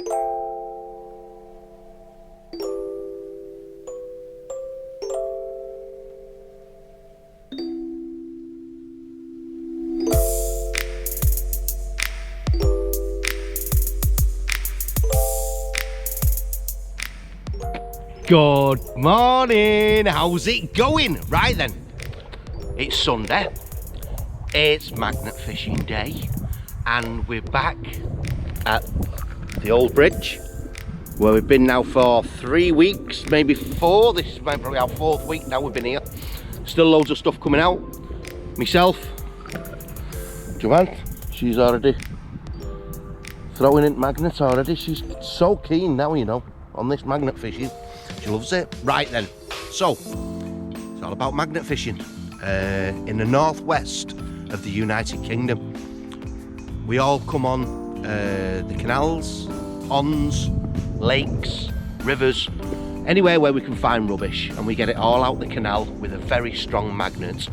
Good morning, how's it going? Right then, it's Sunday, it's magnet fishing day, and we're back at the old bridge where we've been now for 3 weeks, maybe 4. This is probably our 4th week now we've been here. Still loads of stuff coming out. Myself, Joanne, she's already throwing in magnets already. She's so keen now, you know, on this magnet fishing. She loves it. Right then, so it's all about magnet fishing in the northwest of the United Kingdom. We all come on the canals, ponds, lakes, rivers, anywhere where we can find rubbish, and we get it all out the canal with a very strong magnet.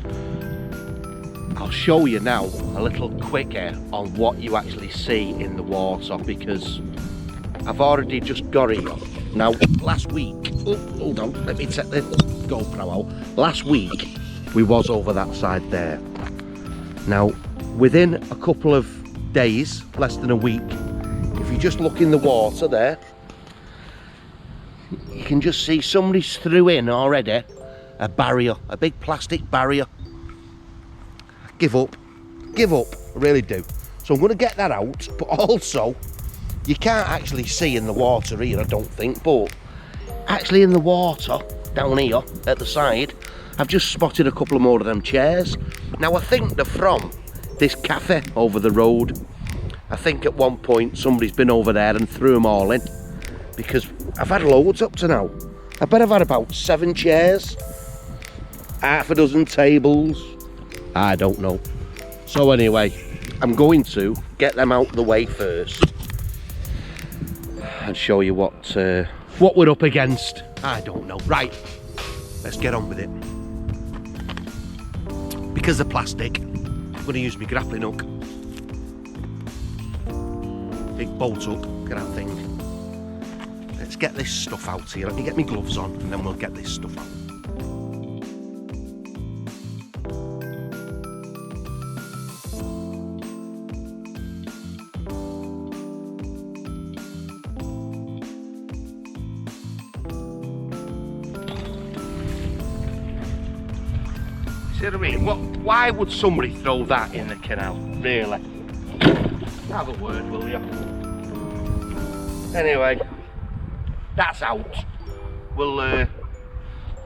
I'll show you now a little quicker on what you actually see in the water, because I've already just got it. Now, last week, oh, hold on, let me take the GoPro out. Last week, we was over that side there. Now, within a couple of days, less than a week, if you just look in the water there, you can just see somebody's threw in already a barrier, a big plastic barrier. Give up, I really do. So I'm going to get that out, but also, you can't actually see in the water here, I don't think, but actually in the water, down here, at the side, I've just spotted a couple more of them chairs. Now I think they're from this cafe over the road. I think at one point somebody's been over there and threw them all in, because I've had loads up to now. I bet I've had about 7 chairs, half a dozen tables, I don't know. So anyway, I'm going to get them out the way first and show you what we're up against. I don't know. Right, let's get on with it. Because of plastic, I'm going to use my grappling hook. Big boat hook, look at that thing. Let's get this stuff out here. Let me get my gloves on and then we'll get this stuff out. See what I mean? Why would somebody throw that in the canal? Really? Have a word, will you? Anyway, that's out. We'll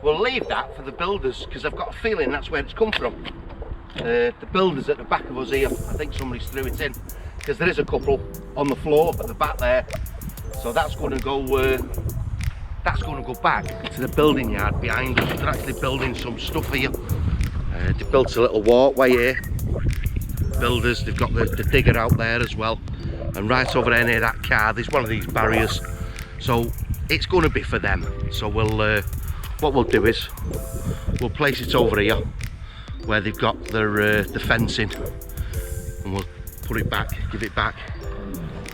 leave that for the builders, because I've got a feeling that's where it's come from. The builders at the back of us here, I think somebody's threw it in, because there is a couple on the floor at the back there. So that's going to go. That's going to go back to the building yard behind us. They're actually building some stuff here. They built a little walkway here. Builders, they've got the digger out there as well. And right over there near that car, there's one of these barriers. So it's going to be for them. So we'll, what we'll do is, we'll place it over here where they've got their the fencing, and we'll put it back, give it back.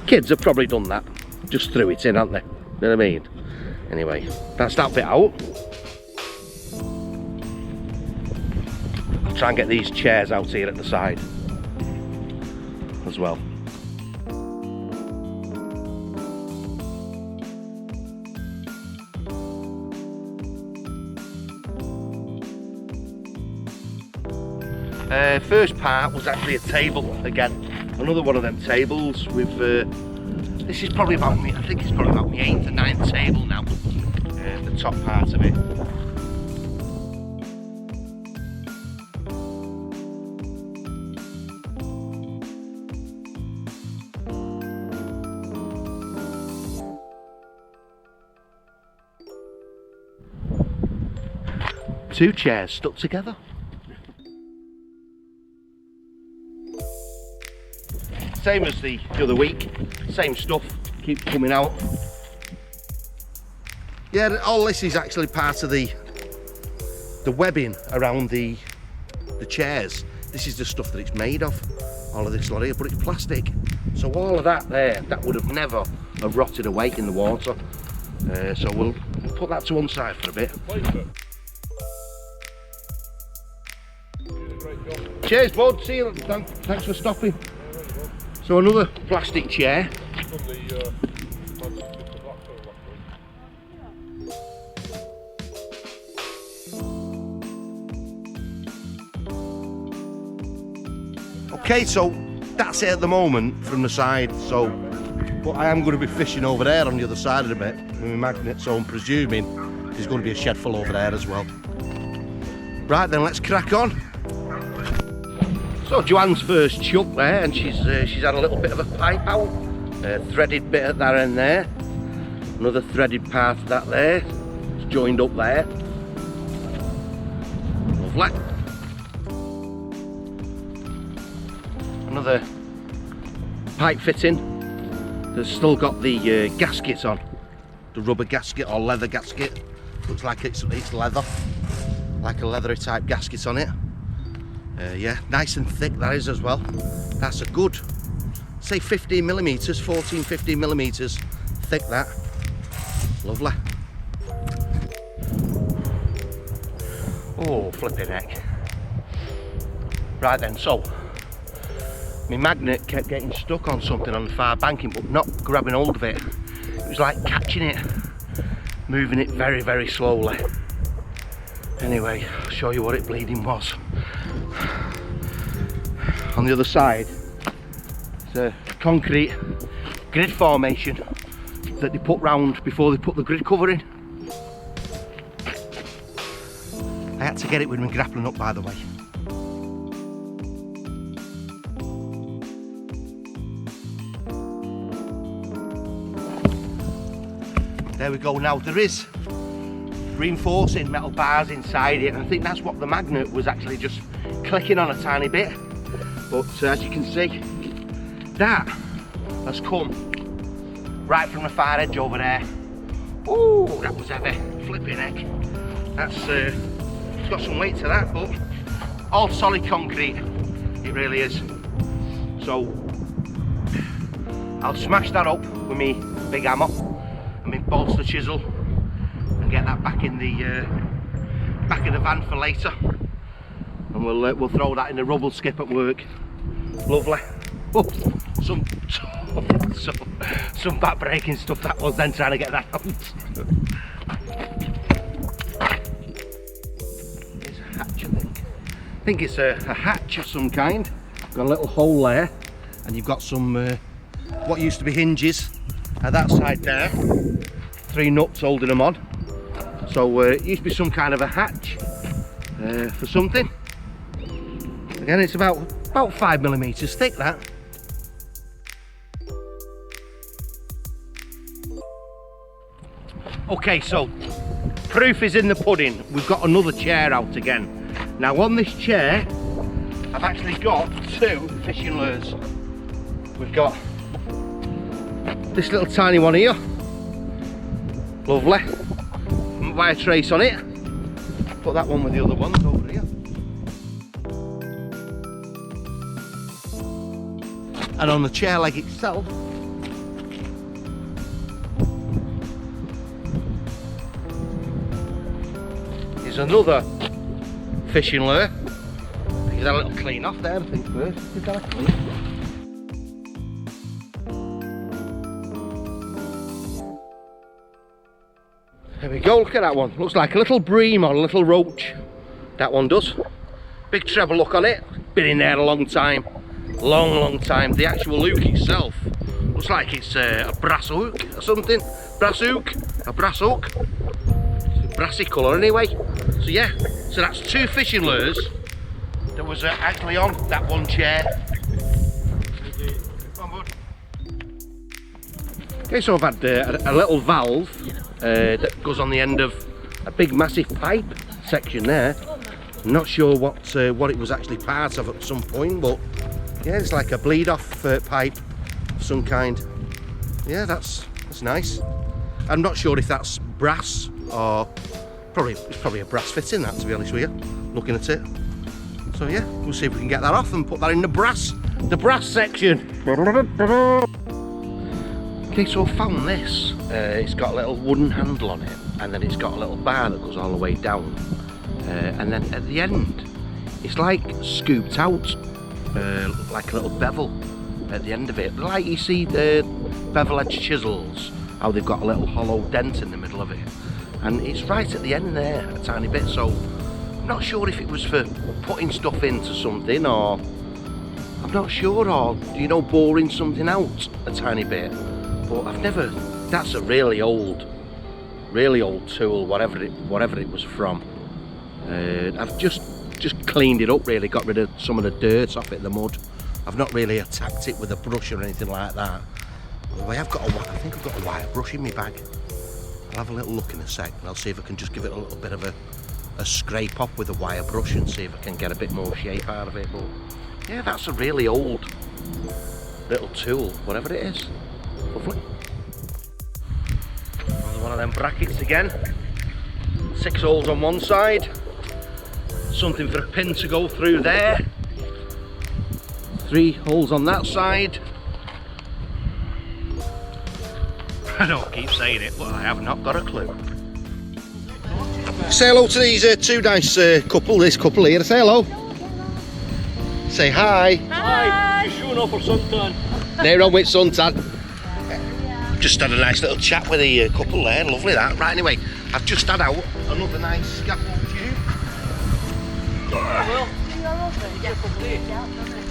Kids have probably done that, just threw it in, haven't they? You know what I mean? Anyway, that's that bit out. Try and get these chairs out here at the side as well. First part was actually a table again, another one of them tables with this is probably about me, I think it's probably about my 8th or 9th table now, the top part of it. Two chairs stuck together. Same as the other week, same stuff, keeps coming out. Yeah, all this is actually part of the webbing around the chairs. This is the stuff that it's made of, all of this lot here, but it's plastic. So all of that there, that would have never have rotted away in the water. So we'll put that to one side for a bit. Cheers, bud. See you. Thanks for stopping. So another plastic chair. Okay, so that's it at the moment from the side. So, but I am going to be fishing over there on the other side of the bit with my magnet. So I'm presuming there's going to be a shed full over there as well. Right then, let's crack on. So Joanne's first chuck there, and she's had a little bit of a pipe out, threaded bit at that end there, another threaded part of that there, it's joined up there. Lovely. Another pipe fitting that's still got the gasket on, the rubber gasket or leather gasket. Looks like it's leather, like a leathery type gasket on it. Yeah, nice and thick that is as well. That's a good, say 15 millimeters, 14, 15 millimeters thick that. Lovely. Oh, flipping heck. Right then, so my magnet kept getting stuck on something on the far banking, but not grabbing hold of it. It was like catching it, moving it very, very slowly. Anyway, I'll show you what it bleeding was. On the other side, it's a concrete grid formation that they put round before they put the grid cover in. I had to get it with my grappling up, by the way. There we go. Now there is reinforcing metal bars inside it, and I think that's what the magnet was actually just clicking on a tiny bit. But as you can see, that has come right from the far edge over there. Ooh, that was heavy, flipping heck. That's it's got some weight to that, but all solid concrete, it really is. So I'll smash that up with me big hammer and my bolster chisel and get that back in the van for later. And we'll throw that in the rubble skip at work. Lovely. Oh, some back breaking stuff that was then, trying to get that out. It's a hatch, I think. I think it's a hatch of some kind. Got a little hole there, and you've got some what used to be hinges at that side there. 3 nuts holding them on. So it used to be some kind of a hatch for something. Again, it's about 5 millimeters thick, that. Okay, so proof is in the pudding. We've got another chair out again. Now on this chair, I've actually got 2 fishing lures. We've got this little tiny one here. Lovely. Wire trace on it. Put that one with the other ones over here. And on the chair leg itself, is another fishing lure. Give that a little clean off there, I think, first. Give that a clean. There we go, look at that one. Looks like a little bream or a little roach. That one does. Big treble look on it. Been in there a long time. Long time. The actual hook itself looks like it's a brass hook or something. Brass hook. A brass hook. It's a brassy colour anyway. So yeah, so that's 2 fishing lures that was actually on that one chair. Come on, bud. Okay, so I've had a little valve that goes on the end of a big massive pipe section there. I'm not sure what it was actually part of at some point, but yeah, it's like a bleed off pipe of some kind. Yeah, that's nice. I'm not sure if that's brass or it's probably a brass fitting, that, to be honest with you, looking at it. So yeah, we'll see if we can get that off and put that in the brass section. Okay, so I found this. It's got a little wooden handle on it, and then it's got a little bar that goes all the way down. And then at the end, it's like scooped out, like a little bevel at the end of it. Like you see the bevel edge chisels, how they've got a little hollow dent in the middle of it. And it's right at the end there, a tiny bit, so I'm not sure if it was for putting stuff into something, or I'm not sure, or, you know, boring something out a tiny bit. But I've never, that's a really old tool, whatever it was from. I've just cleaned it up, really, got rid of some of the dirt off it, the mud. I've not really attacked it with a brush or anything like that. Although I think I've got a wire brush in my bag. I'll have a little look in a sec, and I'll see if I can just give it a little bit of a scrape off with a wire brush and see if I can get a bit more shape out of it. But yeah, that's a really old little tool, whatever it is. Lovely. Another one of them brackets again. 6 holes on one side. Something for a pin to go through there. 3 holes on that side. I don't keep saying it, but I have not got a clue. Say hello to these two nice couple, this couple here. Say hello. Say hi. Hi. You're showing off for suntan. They're on with suntan. Just had a nice little chat with the couple there. Lovely that. Right, anyway, I've just had out another nice scaffold tube.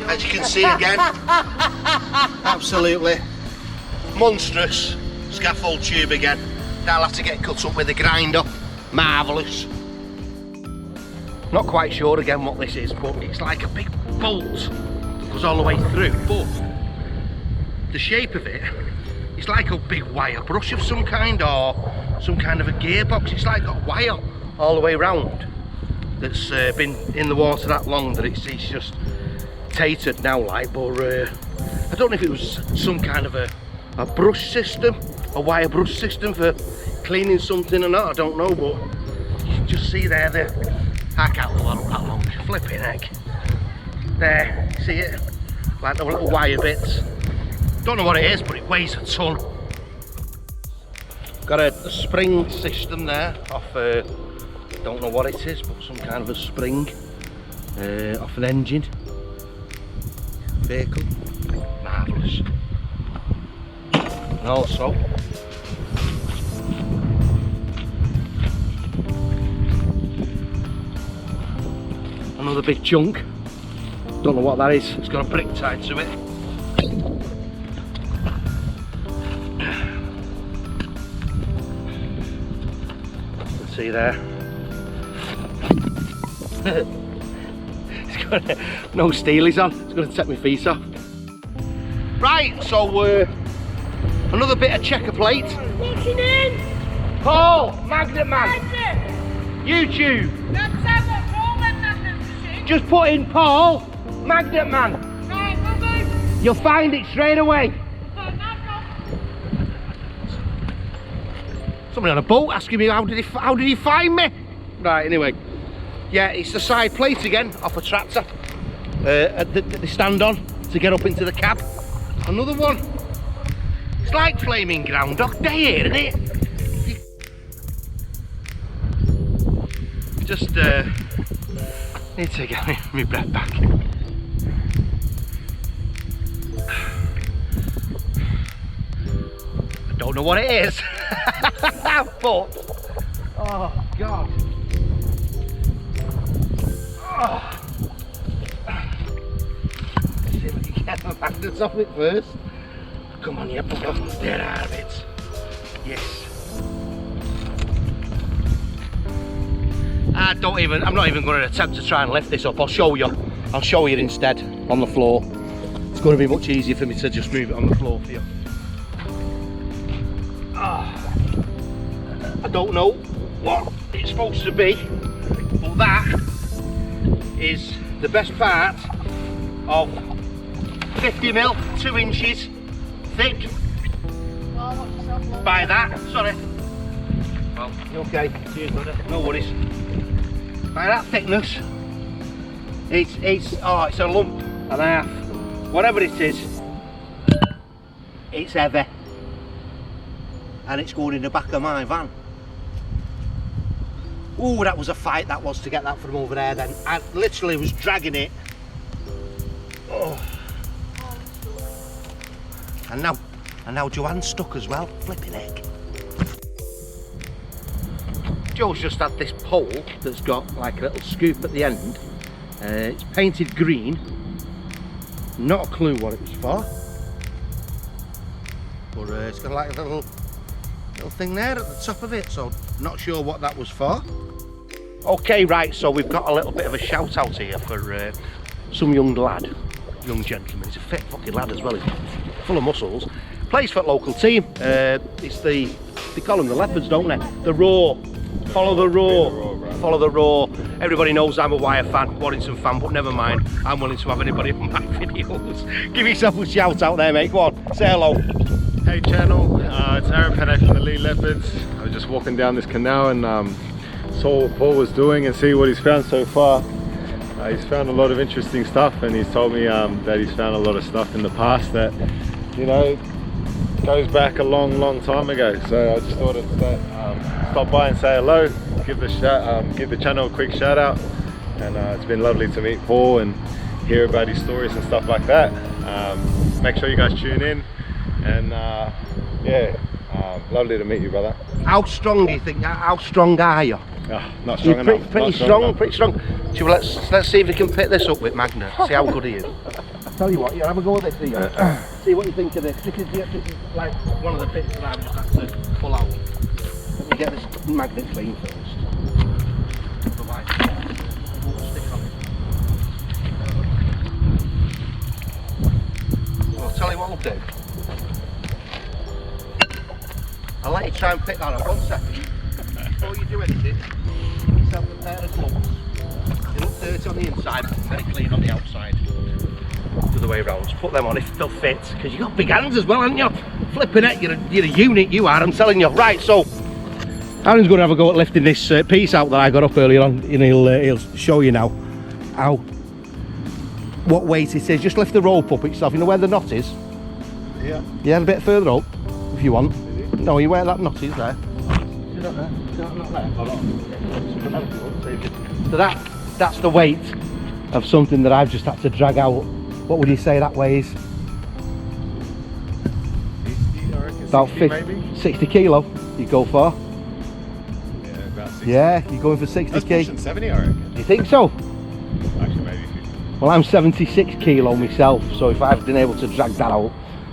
As you can see again, absolutely monstrous scaffold tube again. That'll have to get cut up with a grinder. Marvellous. Not quite sure again what this is, but it's like a big bolt that goes all the way through. But the shape of it, it's like a big wire brush of some kind, or some kind of a gearbox. It's like got wire all the way round that's been in the water that long that it's just tatered now, like. But I don't know if it was some kind of a brush system, a wire brush system for cleaning something or not, I don't know, but you can just see there the hack out that long, flipping heck. There, see it? Like the little wire bits. Don't know what it is, but it weighs a ton. Got a spring system there off, don't know what it is, but some kind of a spring off an engine vehicle. Marvellous. And also another big chunk. Don't know what that is. It's got a brick tied to it. See there. It's got no steelies on. It's going to take my feet off. Right, so another bit of checker plate. What's your name? Paul, Magnetman. YouTube. Let's have a Paul and Magnetman. Just put in Paul, Magnetman. Right, bye-bye. You'll find it straight away. Somebody on a boat asking me how did he find me? Right, anyway. Yeah, it's the side plate again off a tractor that they stand on to get up into the cab. Another one. It's like flaming Groundhog Day here, isn't it? Just need to get my breath back. I don't know what it is. But oh god. Oh. See if I can get the magnets off it first. Come on, you bugger. There are it. Yes. I'm not even going to attempt to try and lift this up. I'll show you instead on the floor. It's going to be much easier for me to just move it on the floor for you. I don't know what it's supposed to be, but that is the best part of 50mm, 2 inches thick. By that, sorry. Well, okay, cheers brother, no worries. By that thickness, it's a lump and a half. Whatever it is, it's heavy. and it's going in the back of my van. Ooh, that was a fight that was to get that from over there then. I literally was dragging it. Oh. And now Joanne's stuck as well, flipping heck. Joe's just had this pole that's got like a little scoop at the end. It's painted green. Not a clue what it was for. But it's got like a little thing there at the top of it, so not sure what that was for. Okay, right, so we've got a little bit of a shout out here for some young gentleman. He's a fit fucking lad as well, he's full of muscles. Plays for a local team. It's they call them the Leopards, don't they? The Raw. Follow the Raw. Follow the Raw. Everybody knows I'm a Wire fan, Warrington fan, but never mind. I'm willing to have anybody on my videos. Give yourself a shout out there, mate. Go on, say hello. Hey channel, it's Aaron Penny from the Lee Leopards. I was just walking down this canal and saw what Paul was doing and see what he's found so far. He's found a lot of interesting stuff, and he's told me that he's found a lot of stuff in the past that, you know, goes back a long time ago. So I just thought I'd stop by and say hello, give the channel a quick shout out, and it's been lovely to meet Paul and hear about his stories and stuff like that. Make sure you guys tune in, and lovely to meet you, brother. How strong do you think? How strong are you? Not strong enough. Pretty strong. So let's see if we can pick this up with magnet. See how good he is. Tell you what, you have a go at this, do you? See what you think of this. This is like one of the bits that I've just had to pull out. Let me get this magnet clean first. Otherwise, it won't stick on it. I'll tell you what I'll do. I'll let you try and pick that up. 1 second. Before you do anything, give yourself a pair of gloves. They look dirty on the inside, but very clean on the outside. The other way around. Just put them on if they'll fit, because you've got big hands as well, haven't you? Flipping it, you're a unit, you are, I'm telling you. Right, so Aaron's going to have a go at lifting this piece out that I got up earlier on, and he'll show you now what weight it is. Just lift the rope up itself, you know where the knot is? Yeah. Yeah, a bit further up, if you want. No, you where that knot is there. So that's the weight of something that I've just had to drag out. What would you say that weighs? 60, I reckon. About 60 50, maybe? 60 kilo you go for. Yeah, about 60. Yeah, you're going for 60 That's kilo. pushing 70, I reckon. You think so? Actually, maybe 50. Well, I'm 76 kilo myself, so if I've been able to drag that out,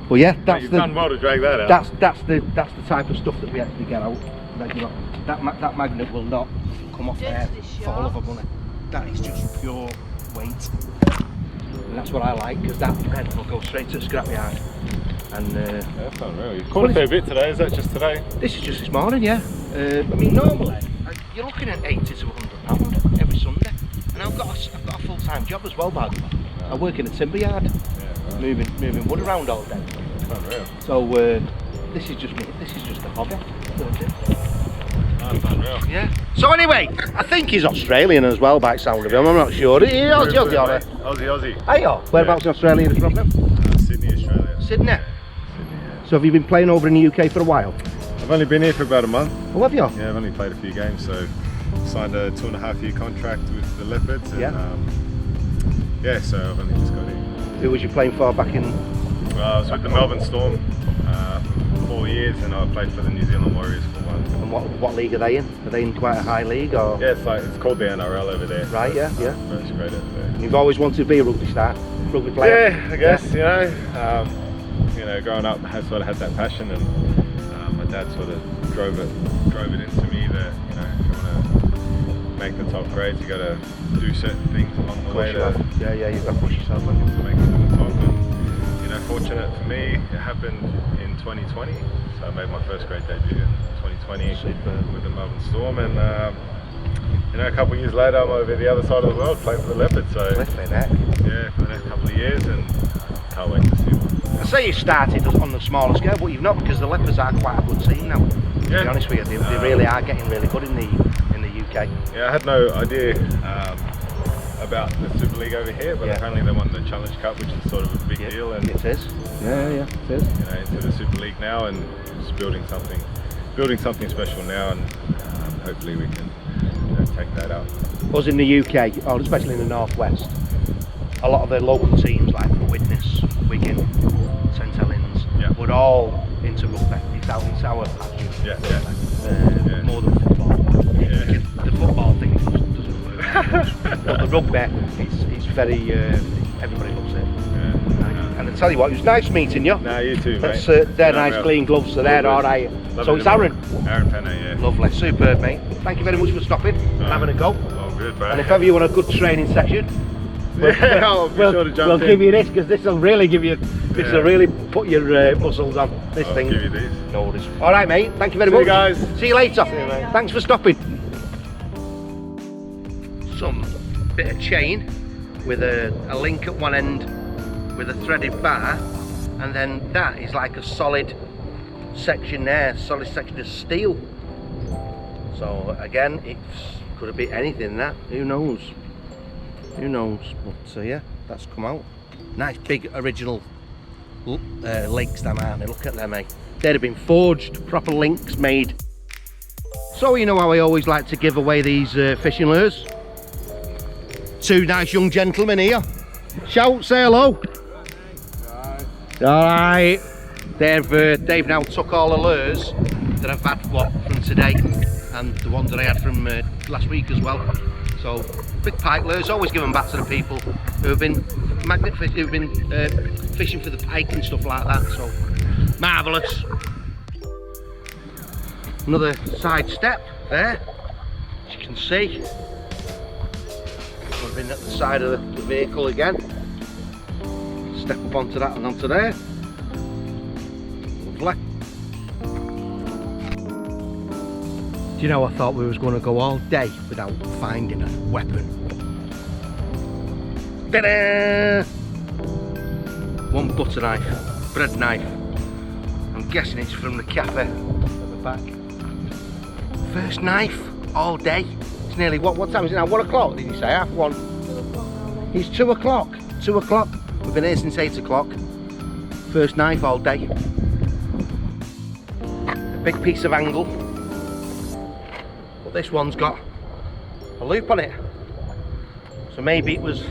well, yeah, that's You've done well to drag that out. That's the type of stuff that we actually get out. That magnet will not come off there for all of our money. That is just pure weight, and that's what I like, because that then will go straight to the scrapyard. And that's unreal. You've caught a fair bit today. Is that just today? This is just this morning, yeah. I mean, normally you're looking at 80 to 100 pound every Sunday, and I've got a full-time job as well, by the way. I work in a timber yard, moving wood around all day. That's unreal. So this is just me. This is just a hobby. That's unreal. Yeah. So anyway, I think he's Australian as well, by the sound of him. I'm not sure. Aussie. Are you? Whereabouts in Australia is from? Sydney, Australia. Sydney. So have you been playing over in the UK for a while? I've only been here for about a month. Oh, have you? Yeah, I've only played a few games, so signed a 2.5-year contract with the Leopards. And, so I've only just got here. Who was you playing for back in? I was with the Melbourne Storm for 4 years, and I played for the New Zealand Warriors for 1. And what league are they in? Are they in quite a high league, or? Yeah, it's called the NRL over there. Right, yeah. First grade over there. You've always wanted to be a rugby player? Yeah, I guess, you know, growing up I sort of had that passion, and my dad sort of drove it into me that, you know, if you want to make the top grades, you got to do certain things along the way you've got to push yourself to make it to the top. And, you know, fortunate for me, it happened in 2020, so I made my first grade debut in 2020 with the Melbourne Storm, and you know, a couple of years later I'm over the other side of the world playing for the Leopards, so yeah, for the next couple of years, and can't wait to see them. I say you started on the smaller scale, but you've not, because the Leopards are quite a good team now. To be honest with you, they really are getting really good in the UK. Yeah, I had no idea about the Super League over here, but apparently they won the Challenge Cup, which is sort of a big deal. And it is. Yeah, it is. You know, into the Super League now, and just building something building something special now, and hopefully we can take that out. Us in the UK, or especially in the northwest, a lot of the local teams like Widnes, Wigan, St Helens, we're all into rugby. It's our passion. Yeah. More than football. The football thing doesn't work. But the rugby, it's very, everybody loves it. And I tell you what, it was nice meeting you. No, you too, mate. They're nice clean gloves, so they're alright. So it's Aaron. Aaron Penner, yeah. Lovely, superb, mate. Thank you very much for stopping and having a go. Oh, good, bro. And if ever you want a good training session, I'll be sure to jump we'll in. give you this, because this will really give you, this will really put your muscles on. This I'll thing. give you these. No worries. All right, mate. Thank you very See much. you guys. See you later. See you, mate. Thanks for stopping. Some bit of chain with a link at one end with a threaded bar, and then that is like a solid section there, solid section of steel. So again, it could have been anything, that, who knows, but yeah, that's come out. Nice big original links, them, aren't they? Look at them, mate. They'd have been forged, proper links made. So you know how I always like to give away these fishing lures. Two nice young gentlemen here. Shout, say hello. Alright, they've now took all the lures that I've had from today, and the ones that I had from last week as well. So big pike lures, always give them back to the people who have been fishing for the pike and stuff like that. So marvellous. Another side step there, as you can see. I've been at the side of the vehicle again. Step up onto that and onto there. Lovely. Do you know, I thought we was going to go all day without finding a weapon. Ta-da! One butter knife, bread knife. I'm guessing it's from the cafe at the back. First knife all day. It's nearly, what time is it now? 1 o'clock, did you say? Half 1? It's 2 o'clock. 2 o'clock. We've been here since 8 o'clock. First knife all day. A big piece of angle. But this one's got a loop on it. So maybe it was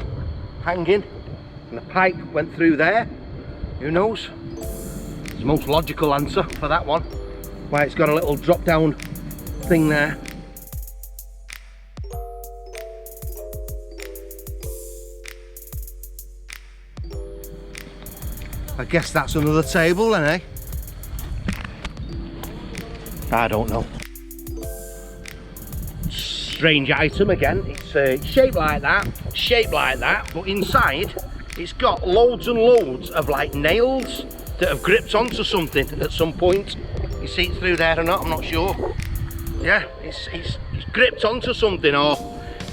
hanging and the pipe went through there. Who knows? It's the most logical answer for that one. Why it's got a little drop down thing there. I guess that's another table then, eh? I don't know. Strange item again. It's shaped like that, but inside it's got loads and loads of like nails that have gripped onto something at some point. You see it through there or not, I'm not sure. Yeah, it's gripped onto something, or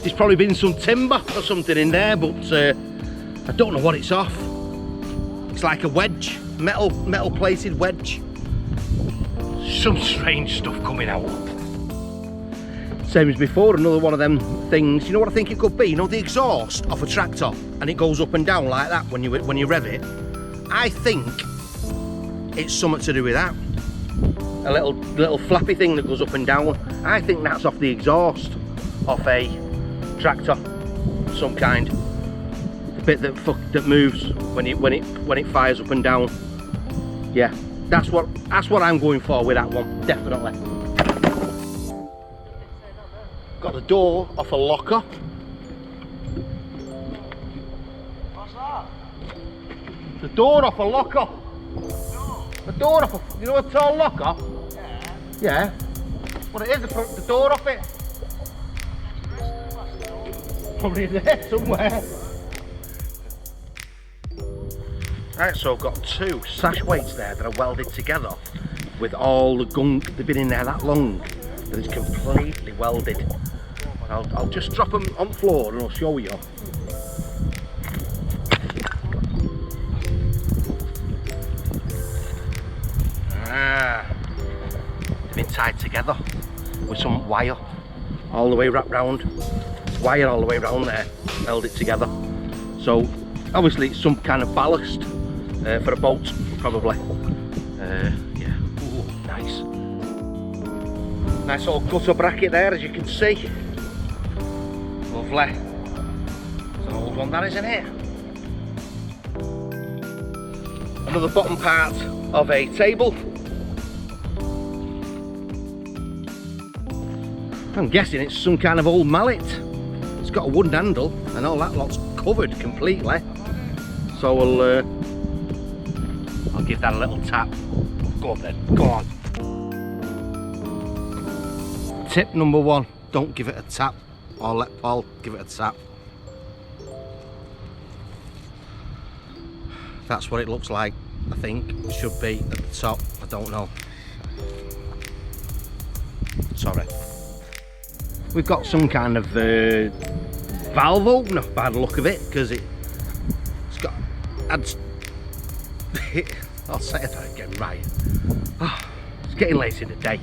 there's probably been some timber or something in there, but I don't know what it's off. It's like a wedge, metal plated wedge. Some strange stuff coming out. Same as before, another one of them things. You know what I think it could be? You know the exhaust off a tractor, and it goes up and down like that when you rev it. I think it's something to do with that. A little flappy thing that goes up and down. I think that's off the exhaust off a tractor of some kind. The bit that moves when it fires up and down. Yeah, that's what I'm going for with that one, definitely. Got the door off a locker. What's that? The door off a locker. No. The door off a, you know a tall locker? Yeah. Yeah. What it is, the door off it. Probably there somewhere. Right, so I've got two sash weights there that are welded together with all the gunk. They've been in there that long that it's completely welded. I'll just drop them on the floor and I'll show you. They've been tied together with some wire all the way wrapped round. It's wire all the way around there, held it together. So obviously it's some kind of ballast for a boat, probably. Yeah, ooh, nice. Nice little gutter bracket there, as you can see. Lovely. It's an old one, that, isn't it? Another bottom part of a table. I'm guessing it's some kind of old mallet. It's got a wooden handle and all that lot's covered completely. So I'll give that a little tap. Go on then, go on. Tip number 1, don't give it a tap, or let Paul give it a tap. That's what it looks like, I think. It should be at the top, I don't know. Sorry. We've got some kind of valve opener by the look of it, because it's got... I'll say that again, right. Oh, it's getting late in the day.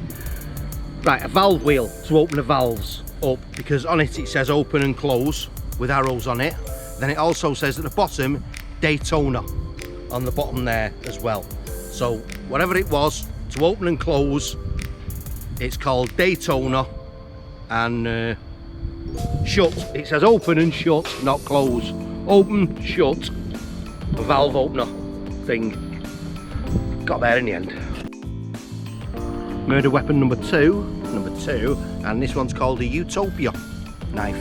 Right, a valve wheel to open the valves up, because on it says open and close with arrows on it. Then it also says at the bottom Daytona on the bottom there as well. So whatever it was to open and close, it's called Daytona. And shut, it says open and shut, not close. Open, shut, a valve opener thing. Got there in the end. Murder weapon number two, and this one's called a Utopia knife.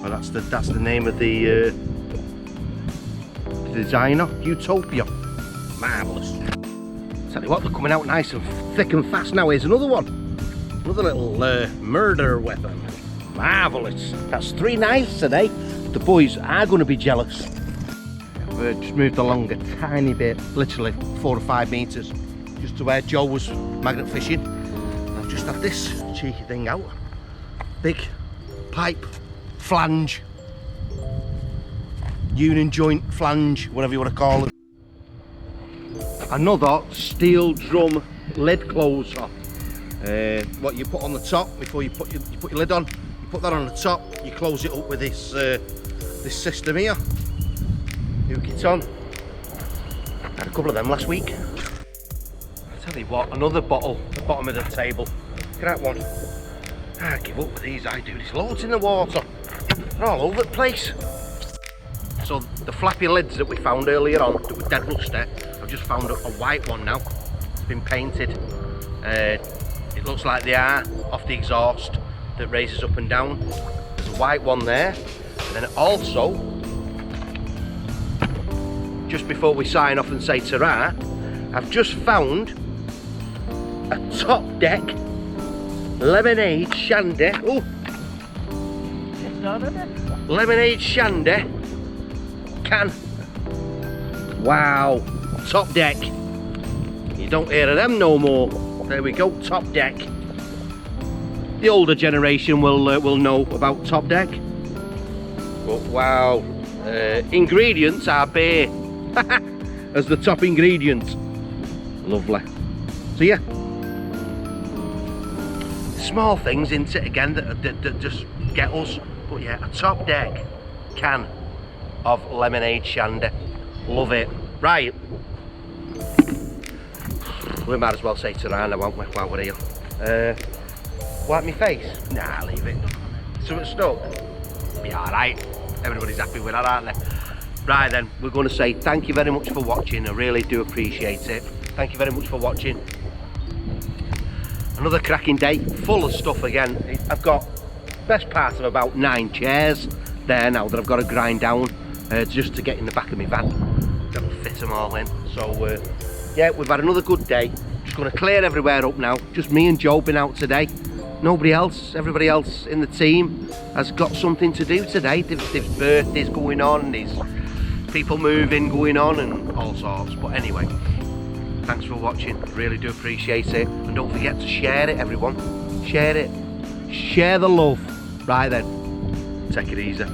Well, that's the name of the designer, Utopia. Marvellous. Tell you what, they're coming out nice and thick and fast now. Here's another one. Another little murder weapon. Marvellous. That's 3 knives today. The boys are going to be jealous. We've just moved along a tiny bit, literally 4 or 5 metres, just to where Joe was magnet fishing. I've just had this cheeky thing out. Big pipe flange. Union joint flange, whatever you want to call it. Another steel drum lid closer. What you put on the top before you put your lid on. You put that on the top, you close it up with this this system here. Hook it on. Had a couple of them last week. I'll tell you what, another bottle at the bottom of the table. Look at that one. I give up with these, I do. There's loads in the water. They're all over the place. So the flappy lids that we found earlier on, that were dead rusty, I've just found a white one now. It's been painted. It looks like they are off the exhaust that raises up and down. There's a white one there. And then also, just before we sign off and say ta-ra, I've just found a top deck lemonade shandy. Oh, lemonade shandy can. Wow, top deck. You don't hear of them no more. There we go, top deck. The older generation will know about top deck. But wow, ingredients are beer as the top ingredient. Lovely. So yeah, small things into it again that just get us. But yeah, a top deck can of lemonade shandy. Love it. Right, we might as well say ta-ra now, won't we, while we're here. Wipe my face? Nah, leave it. Something stuck? Be alright. Everybody's happy with that, aren't they? Right then, we're going to say thank you very much for watching. I really do appreciate it. Thank you very much for watching. Another cracking day, full of stuff again. I've got best part of about 9 chairs there now that I've got to grind down just to get in the back of my van. That'll fit them all in. So yeah, we've had another good day. Just going to clear everywhere up now. Just me and Joe been out today. Nobody else, everybody else in the team has got something to do today. There's birthdays going on, there's people moving going on and all sorts. But anyway, thanks for watching. Really do appreciate it. And don't forget to share it, everyone. Share it. Share the love. Right then, take it easy.